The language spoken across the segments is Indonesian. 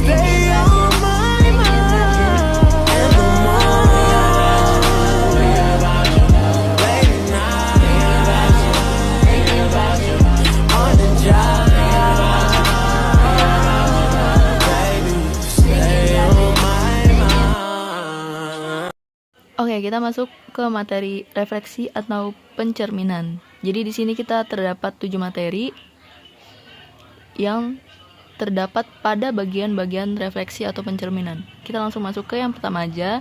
stay on my mind. And the more thinking about you, late at night, thinking about you, on the job, baby, stay on my mind. Oke, kita masuk ke materi refleksi atau pencerminan. Jadi di sini kita terdapat 7 materi yang terdapat pada bagian-bagian refleksi atau pencerminan. Kita langsung masuk ke yang pertama aja.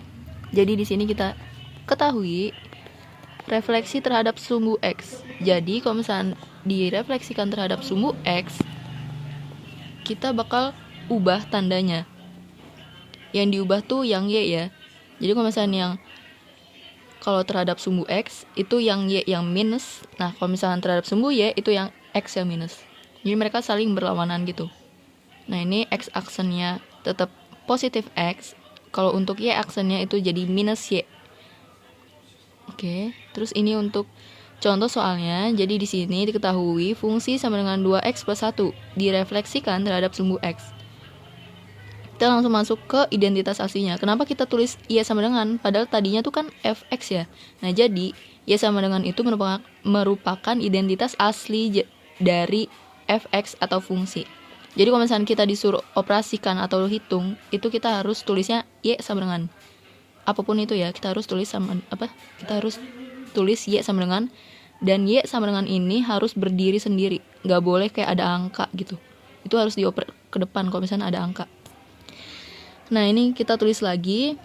Jadi di sini kita ketahui refleksi terhadap sumbu X. Jadi kalau misalnya direfleksikan terhadap sumbu X, kita bakal ubah tandanya. Yang diubah tuh yang Y ya. Jadi kalau misalnya kalau terhadap sumbu X itu yang Y yang minus. Nah kalau misalnya terhadap sumbu Y itu yang X yang minus. Jadi mereka saling berlawanan gitu. Nah ini X aksennya tetap positif X. Kalau untuk Y aksennya itu jadi minus Y. Oke, terus ini untuk contoh soalnya. Jadi di sini diketahui fungsi sama dengan 2X plus 1 direfleksikan terhadap sumbu X. Kita langsung masuk ke identitas aslinya. Kenapa kita tulis Y sama dengan? Padahal tadinya tuh kan Fx ya. Nah jadi Y sama dengan itu merupakan identitas asli dari Fx atau fungsi. Jadi kalau misalnya kita disuruh operasikan atau hitung, itu kita harus tulisnya Y sama dengan. Apapun itu ya, kita harus tulis sama Kita harus tulis Y sama dengan, dan Y sama dengan ini harus berdiri sendiri. Nggak boleh kayak ada angka gitu. Itu harus dioper ke depan kalau misalnya ada angka. Nah ini kita tulis lagi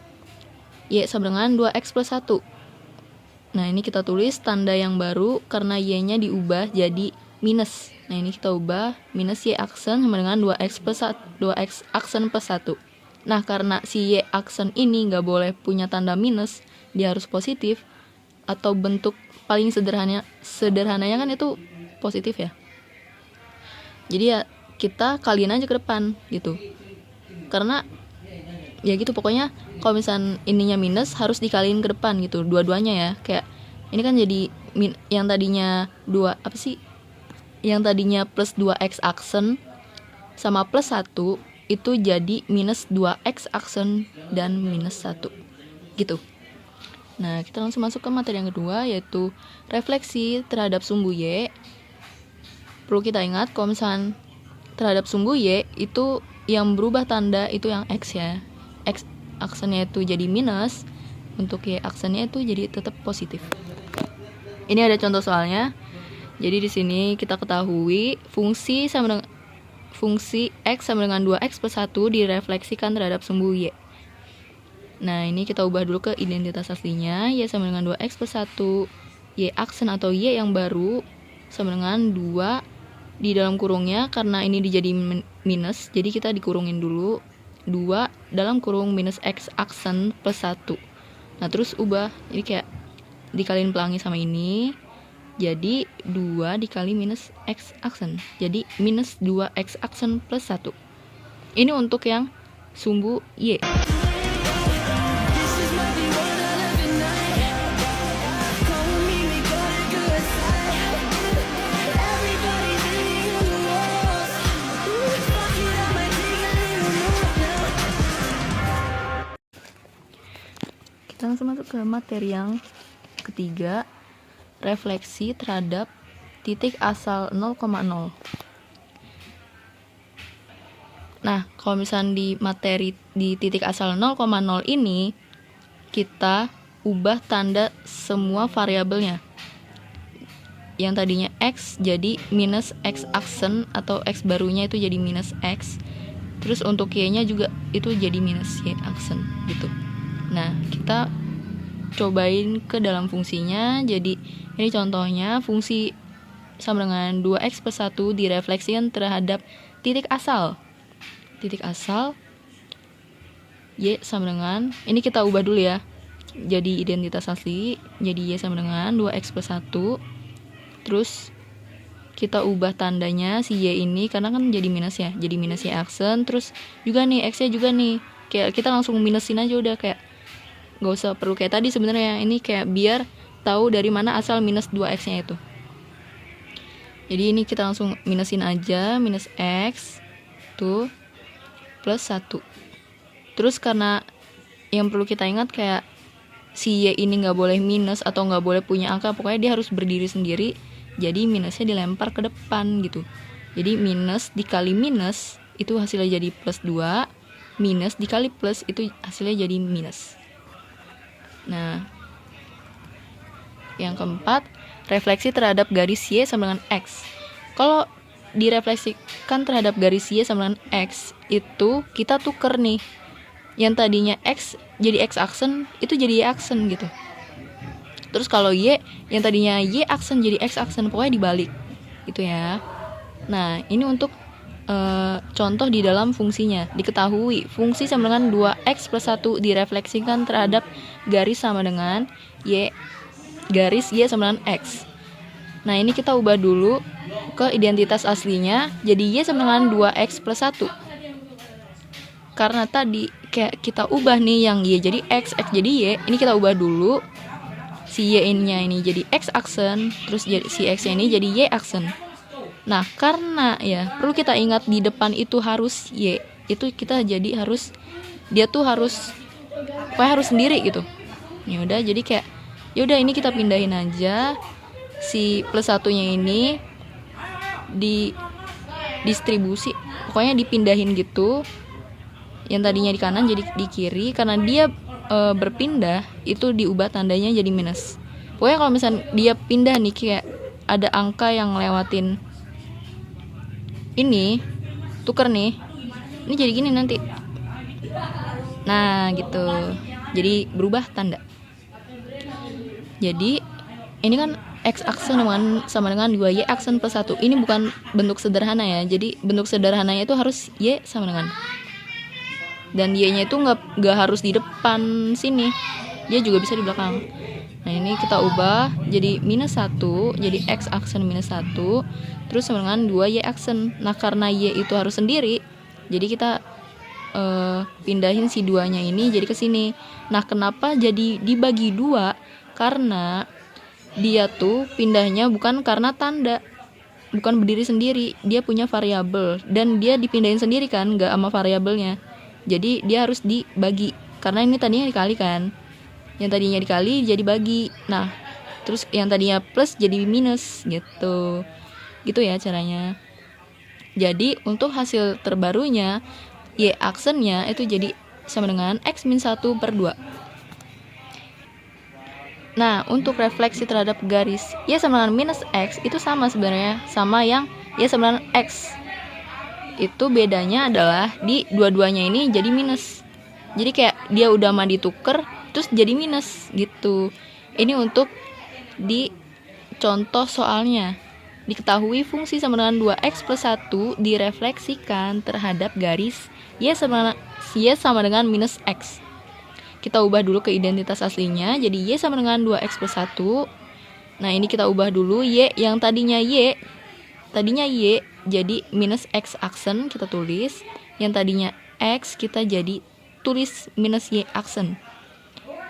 Y sama dengan 2X plus 1. Nah ini kita tulis tanda yang baru karena Y-nya diubah jadi minus. Nah ini kita ubah minus Y aksen sama dengan 2X aksen plus 1. Nah karena si Y aksen ini nggak boleh punya tanda minus, dia harus positif. Atau bentuk paling sederhananya kan itu positif ya. Jadi ya kita kaliin aja ke depan gitu. Karena ya gitu pokoknya kalau misalnya ininya minus harus dikaliin ke depan gitu dua-duanya ya. Kayak ini kan jadi yang tadinya yang tadinya plus 2x aksen sama plus 1 itu jadi minus 2x aksen dan minus 1 gitu. Nah kita langsung masuk ke materi yang kedua, yaitu refleksi terhadap sumbu Y. Perlu kita ingat kalau misalnya terhadap sumbu Y itu yang berubah tanda itu yang X ya. X aksennya itu jadi minus, untuk Y aksennya itu jadi tetap positif. Ini ada contoh soalnya. Jadi di sini kita ketahui fungsi X sama dengan 2X plus 1 direfleksikan terhadap sumbu Y. Nah ini kita ubah dulu ke identitas aslinya. Y sama dengan 2X plus 1, Y aksen atau Y yang baru sama dengan 2 di dalam kurungnya. Karena ini dijadi minus, jadi kita dikurungin dulu 2 dalam kurung minus X aksen plus 1. Nah terus ubah, ini kayak dikaliin pelangi sama ini, jadi 2 dikali minus X aksen, jadi minus 2X aksen plus 1. Ini untuk yang sumbu Y. Kita langsung masuk ke materi yang ketiga, refleksi terhadap titik asal 0,0. Nah, kalau misalnya di materi di titik asal 0,0 ini, kita ubah tanda semua variabelnya. Yang tadinya X jadi minus X aksen atau X barunya itu jadi minus X. Terus untuk Y-nya juga itu jadi minus Y aksen gitu. Nah, kita cobain ke dalam fungsinya. Jadi ini contohnya, fungsi sama dengan 2X plus 1 direfleksikan terhadap titik asal. Titik asal Y sama dengan, ini kita ubah dulu ya, jadi identitas asli, jadi Y sama dengan 2X plus 1. Terus kita ubah tandanya si Y ini, karena kan jadi minus ya, jadi minus Y aksen. Terus juga nih X nya juga nih, kayak kita langsung minusin aja udah, kayak gak usah perlu kayak tadi sebenarnya. Ini kayak biar tahu dari mana asal minus 2x nya itu. Jadi ini kita langsung minusin aja, minus x tuh. plus 1. Terus karena yang perlu kita ingat kayak si Y ini nggak boleh minus atau nggak boleh punya angka, pokoknya dia harus berdiri sendiri, jadi minusnya dilempar ke depan gitu. Jadi minus dikali minus itu hasilnya jadi plus 2, minus dikali plus itu hasilnya jadi minus. Nah, yang keempat, refleksi terhadap garis Y sama dengan X. Kalau direfleksikan terhadap garis Y sama dengan X, itu kita tuker nih. Yang tadinya X jadi X aksen, itu jadi Y aksen gitu. Terus kalau Y, yang tadinya Y aksen jadi X aksen, pokoknya dibalik gitu ya. Nah, ini untuk contoh di dalam fungsinya. Diketahui fungsi sama dengan 2x plus 1 direfleksikan terhadap garis sama dengan Y, garis Y sama dengan X. Nah, ini kita ubah dulu ke identitas aslinya, jadi Y sama dengan 2x plus 1. Karena tadi kayak kita ubah nih yang Y jadi X jadi Y, ini kita ubah dulu si Y-nya ini jadi X aksen, terus si X-nya ini jadi Y aksen. Nah, karena ya perlu kita ingat di depan itu harus Y, itu kita jadi harus, dia tuh harus sendiri gitu. Ya udah, jadi kayak ya udah ini kita pindahin aja si plus satunya ini di distribusi, pokoknya dipindahin gitu. Yang tadinya di kanan jadi di kiri, karena dia berpindah itu diubah tandanya jadi minus. Pokoknya kalau misalnya dia pindah nih, kayak ada angka yang lewatin ini, tuker nih, ini jadi gini nanti. Nah gitu, jadi berubah tanda. Jadi ini kan X aksen sama dengan 2Y aksen plus 1. Ini bukan bentuk sederhana ya, jadi bentuk sederhananya itu harus Y sama dengan, dan Y-nya itu nggak harus di depan sini, dia juga bisa di belakang. Nah, ini kita ubah jadi minus 1, jadi X aksen minus 1, terus sama dengan 2Y aksen. Nah, karena Y itu harus sendiri, jadi kita pindahin si 2-nya ini jadi ke sini. Nah, kenapa jadi dibagi 2? Karena dia tuh pindahnya bukan karena tanda, bukan berdiri sendiri, dia punya variabel, dan dia dipindahin sendiri kan, nggak sama variabelnya. Jadi dia harus dibagi, karena ini tadinya dikali kan, yang tadinya dikali jadi bagi. Nah, terus yang tadinya plus jadi minus gitu ya caranya. Jadi untuk hasil terbarunya Y aksennya itu jadi sama dengan X min 1 per 2. Nah, untuk refleksi terhadap garis Y sama dengan minus X itu sama sebenarnya, sama yang Y sama dengan X. Itu bedanya adalah di dua-duanya ini jadi minus. Jadi kayak dia udah mah dituker terus jadi minus gitu. Ini untuk di contoh soalnya. Diketahui fungsi sama dengan 2x plus 1 direfleksikan terhadap garis Y sama dengan minus X. Kita ubah dulu ke identitas aslinya, jadi Y sama dengan 2x plus 1. Nah, ini kita ubah dulu Y yang tadinya Y jadi minus X aksen, kita tulis. Yang tadinya X kita jadi tulis minus Y aksen.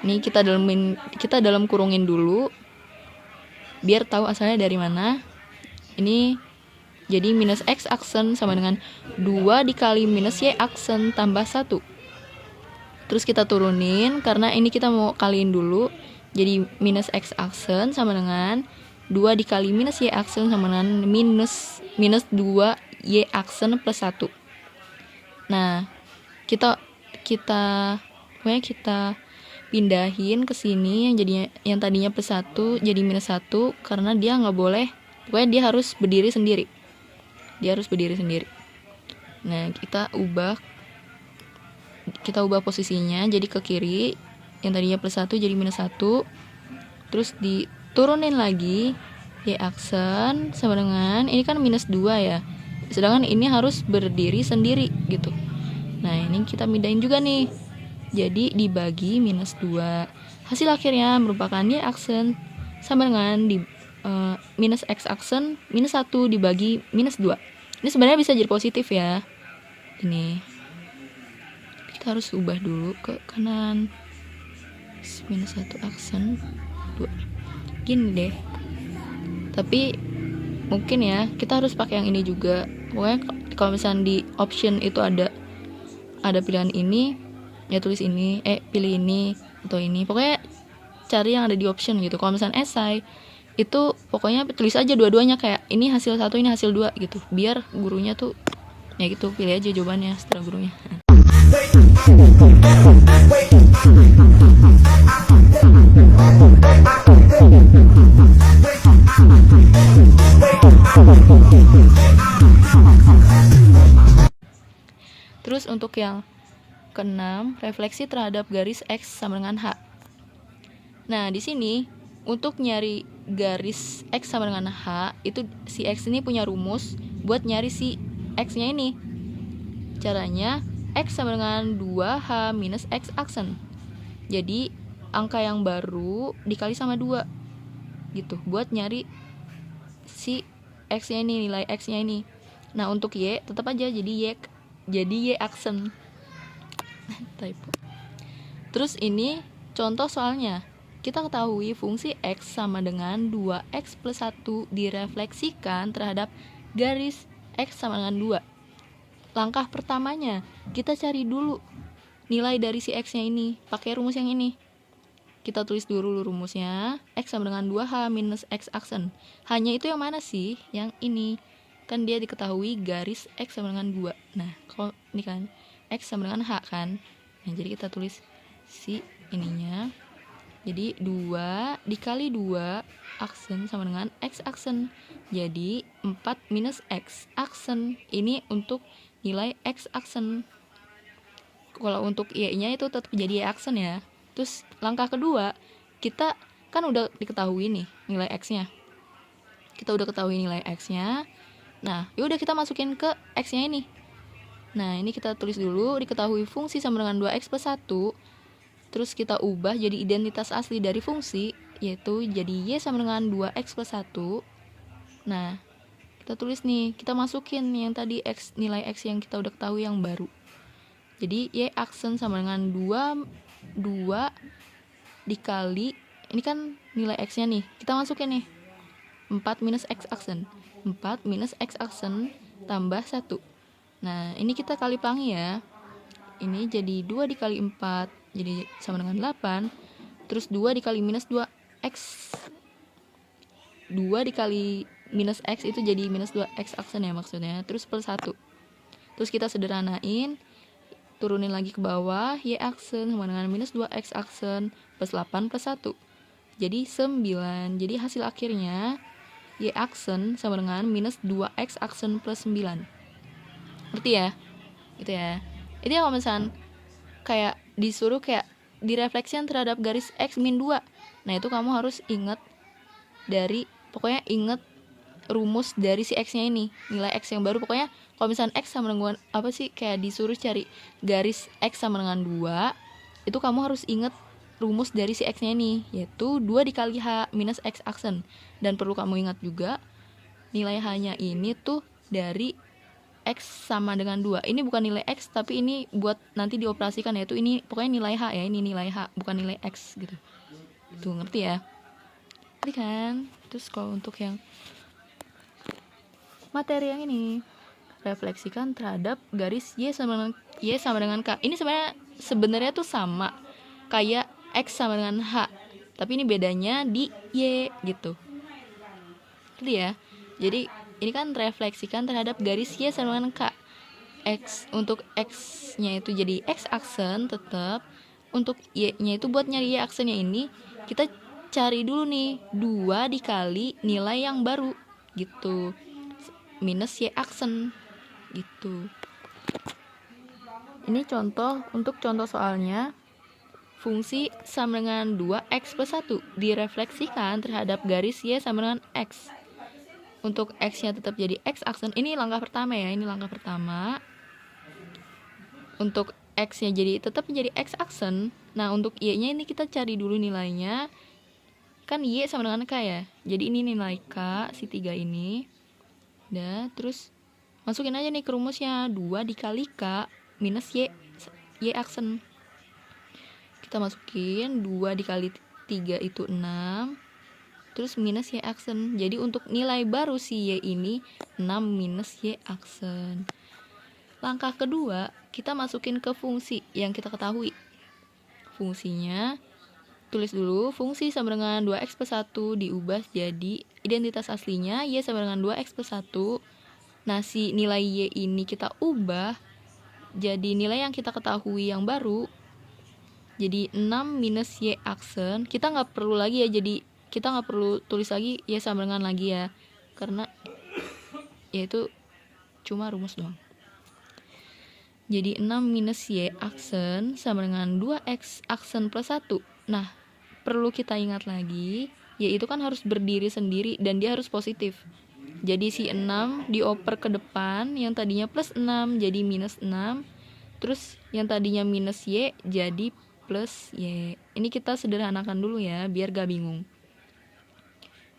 Ini kita dalam kurungin dulu biar tahu asalnya dari mana. Ini jadi minus X aksen sama dengan 2 dikali minus Y aksen tambah 1. Terus kita turunin, karena ini kita mau kaliin dulu. Jadi minus X aksen sama dengan 2 dikali minus Y aksen sama dengan minus 2 Y aksen plus 1. Nah, kita pindahin ke sini yang tadinya plus 1 jadi minus 1, karena dia nggak boleh, pokoknya dia harus berdiri sendiri. Nah, kita ubah posisinya jadi ke kiri, yang tadinya plus 1 jadi minus 1, terus diturunin lagi Y aksen sama dengan, ini kan minus 2 ya, sedangkan ini harus berdiri sendiri gitu. Nah, ini kita pindahin juga nih, jadi dibagi minus 2. Hasil akhirnya merupakan Y aksen sama dengan minus X aksen minus 1 dibagi minus 2. Ini sebenarnya bisa jadi positif ya. Ini kita harus ubah dulu ke kanan, minus 1 aksen 2 gini deh. Tapi mungkin ya kita harus pakai yang ini juga. Pokoknya kalau misalnya di option itu ada ada pilihan ini, ya tulis ini, pilih ini atau ini. Pokoknya cari yang ada di option gitu. Kalau misalnya esai itu pokoknya tulis aja dua-duanya, kayak ini hasil 1, ini hasil 2 gitu. Biar gurunya tuh ya gitu, pilih aja jawabannya setelah gurunya. Terus untuk yang keenam, refleksi terhadap garis X sama dengan H. Nah, di sini untuk nyari garis X sama dengan H, itu si X ini punya rumus buat nyari si X-nya ini. Caranya X sama dengan 2H minus X aksen. Jadi angka yang baru dikali sama 2 gitu, buat nyari si X-nya ini, nilai X-nya ini. Nah, untuk Y tetap aja jadi Y aksen. Typo. Terus ini contoh soalnya. Kita ketahui fungsi X sama dengan 2X plus 1 direfleksikan terhadap garis X sama dengan 2. Langkah pertamanya, kita cari dulu nilai dari si X-nya ini, pakai rumus yang ini. Kita tulis dulu rumusnya, X sama dengan 2H minus X aksen. Hanya itu yang mana sih? Yang ini. Kan dia diketahui garis X sama dengan 2. Nah, kalau ini kan X sama dengan H kan. Nah, jadi kita tulis si ininya. Jadi 2 dikali 2 aksen sama dengan X aksen. Jadi 4 minus X aksen. Ini untuk nilai X aksen. Kalau untuk Y-nya itu tetap jadi Y aksen ya. Terus langkah kedua, kita kan udah diketahui nih nilai X-nya. Kita udah ketahui nilai X-nya. Nah, yaudah kita masukin ke X-nya ini. Nah, ini kita tulis dulu, diketahui fungsi sama dengan 2X plus 1. Terus kita ubah jadi identitas asli dari fungsi, yaitu jadi Y sama dengan 2X plus 1. Nah, kita tulis nih, kita masukin yang tadi X, nilai X yang kita udah ketahui yang baru. Jadi Y aksen sama dengan 2 dikali, ini kan nilai X-nya nih, kita masukin nih 4 minus X aksen. 4 minus X aksen tambah 1. Nah, ini kita kali pelangi ya. Ini jadi 2 dikali 4, jadi sama dengan 8. Terus 2 dikali minus 2X. 2 dikali minus X itu jadi minus 2X aksen ya maksudnya. Terus plus 1. Terus kita sederhanain, turunin lagi ke bawah, Y aksen sama dengan minus 2X aksen plus 8 plus 1. Jadi 9. Jadi hasil akhirnya Y aksen sama dengan minus 2X aksen plus 9. Ngerti ya? Gitu ya. Ini kalau misalnya kayak disuruh kayak direfleksikan terhadap garis X min 2. Nah, itu kamu harus ingat dari, pokoknya ingat rumus dari si X-nya ini, nilai X yang baru. Pokoknya kalau misalnya X sama dengan apa sih, kayak disuruh cari garis X sama dengan 2, itu kamu harus ingat rumus dari si X-nya ini, yaitu 2 dikali H minus X aksen. Dan perlu kamu ingat juga nilai H-nya ini tuh dari X sama dengan 2. Ini bukan nilai X, tapi ini buat nanti dioperasikan, yaitu ini pokoknya nilai H ya, ini nilai H, bukan nilai X gitu. Itu ngerti ya? Ngerti kan? Terus kalau untuk yang materi yang ini, refleksikan terhadap garis Y sama dengan K. Ini sebenarnya tuh sama kayak X sama dengan H, tapi ini bedanya di Y gitu. Gitu ya. Jadi ini kan refleksikan terhadap garis Y sama dengan K. X, untuk X-nya itu jadi X aksen tetap. Untuk Y-nya itu buat nyari Y aksennya ini, kita cari dulu nih 2 dikali nilai yang baru gitu, minus Y aksen gitu. Ini contoh, untuk contoh soalnya, fungsi sama dengan 2X plus 1 direfleksikan terhadap garis Y sama dengan X. Untuk X-nya tetap jadi X aksen. Ini langkah pertama ya, ini langkah pertama. Untuk X-nya jadi tetap menjadi X aksen. Nah, untuk Y-nya ini kita cari dulu nilainya. Kan Y sama dengan K ya. Jadi ini nilai K, si 3 ini. Udah, terus masukin aja nih ke rumusnya, 2 dikali K minus Y aksen. Kita masukin 2 dikali 3 itu 6, terus minus Y aksen. Jadi untuk nilai baru si Y ini 6 minus Y aksen. Langkah kedua, kita masukin ke fungsi yang kita ketahui. Fungsinya, tulis dulu fungsi sama dengan 2x plus 1 diubah jadi identitas aslinya y sama dengan 2x plus 1. Nah, si nilai y ini kita ubah jadi nilai yang kita ketahui yang baru. Jadi 6 minus y aksen. Kita nggak perlu lagi ya, jadi kita nggak perlu tulis lagi y sama dengan lagi ya, karena ya itu cuma rumus doang. Jadi 6 minus y aksen sama dengan 2x aksen plus 1. Nah, perlu kita ingat lagi, y itu kan harus berdiri sendiri dan dia harus positif. Jadi si 6 dioper ke depan, yang tadinya plus 6 jadi minus 6. Terus yang tadinya minus y jadi plus y. Ini kita sederhanakan dulu ya, biar gak bingung.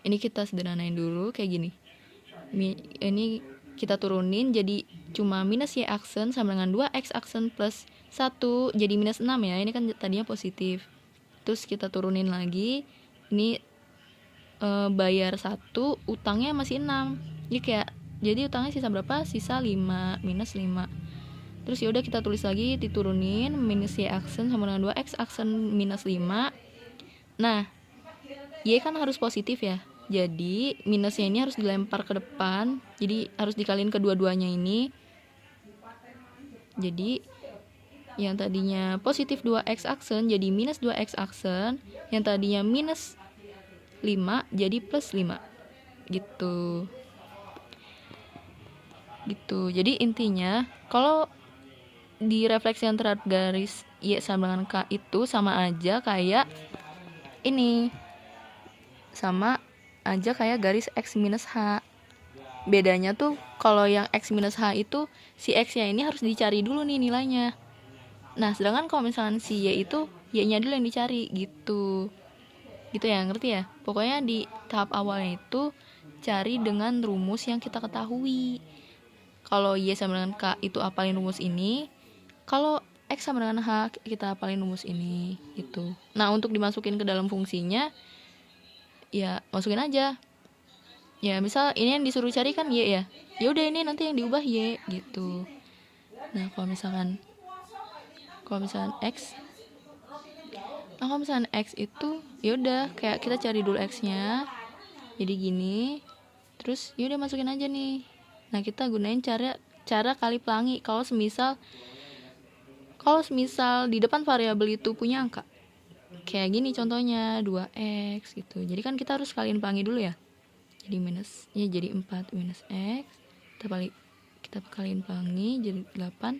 Ini kita sederhanain dulu kayak gini. Ini kita turunin jadi cuma minus y aksen sama dengan 2x aksen plus 1 jadi minus 6 ya. Ini kan tadinya positif. Terus kita turunin lagi. Ini bayar 1, utangnya masih 6. Jadi utangnya sisa berapa? Sisa 5 minus 5. Terus ya udah kita tulis lagi, diturunin minus y aksen sama dengan 2x aksen minus 5. Nah, y kan harus positif ya. Jadi minusnya ini harus dilempar ke depan. Jadi harus dikaliin kedua-duanya ini. Jadi yang tadinya positif 2x aksen jadi minus 2x aksen. Yang tadinya minus 5 jadi plus 5. Gitu. Jadi intinya kalau di refleksi yang terhadap garis y sama dengan k itu sama aja kayak ini. Sama aja kayak garis x minus h. Bedanya tuh kalau yang x minus h itu si x-nya ini harus dicari dulu nih nilainya. Nah, sedangkan kalau misalkan si y itu y-nya dulu yang dicari gitu. Gitu ya, ngerti ya? Pokoknya di tahap awalnya itu cari dengan rumus yang kita ketahui. Kalau y sama dengan k itu apalin rumus ini. Kalau x sama dengan h kita apalin rumus ini gitu. Nah, untuk dimasukin ke dalam fungsinya ya masukin aja. Ya misal ini yang disuruh cari kan y ya. Ya udah ini nanti yang diubah y gitu. Nah, kalau misalkan x. Nah, kalau misalkan x itu ya udah kayak kita cari dulu x-nya. Jadi gini. Terus ya udah masukin aja nih. Nah, kita gunain cara kali pelangi kalau semisal di depan variabel itu punya angka. Kayak gini contohnya 2x gitu. Jadi kan kita harus kaliin pelangi dulu ya. Jadi jadi 4 minus x. Kita kaliin pelangi jadi 8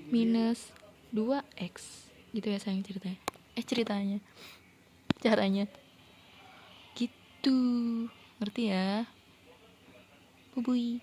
minus 2x. Gitu ya sayang ceritanya. Caranya. Gitu. Ngerti ya? Bubui.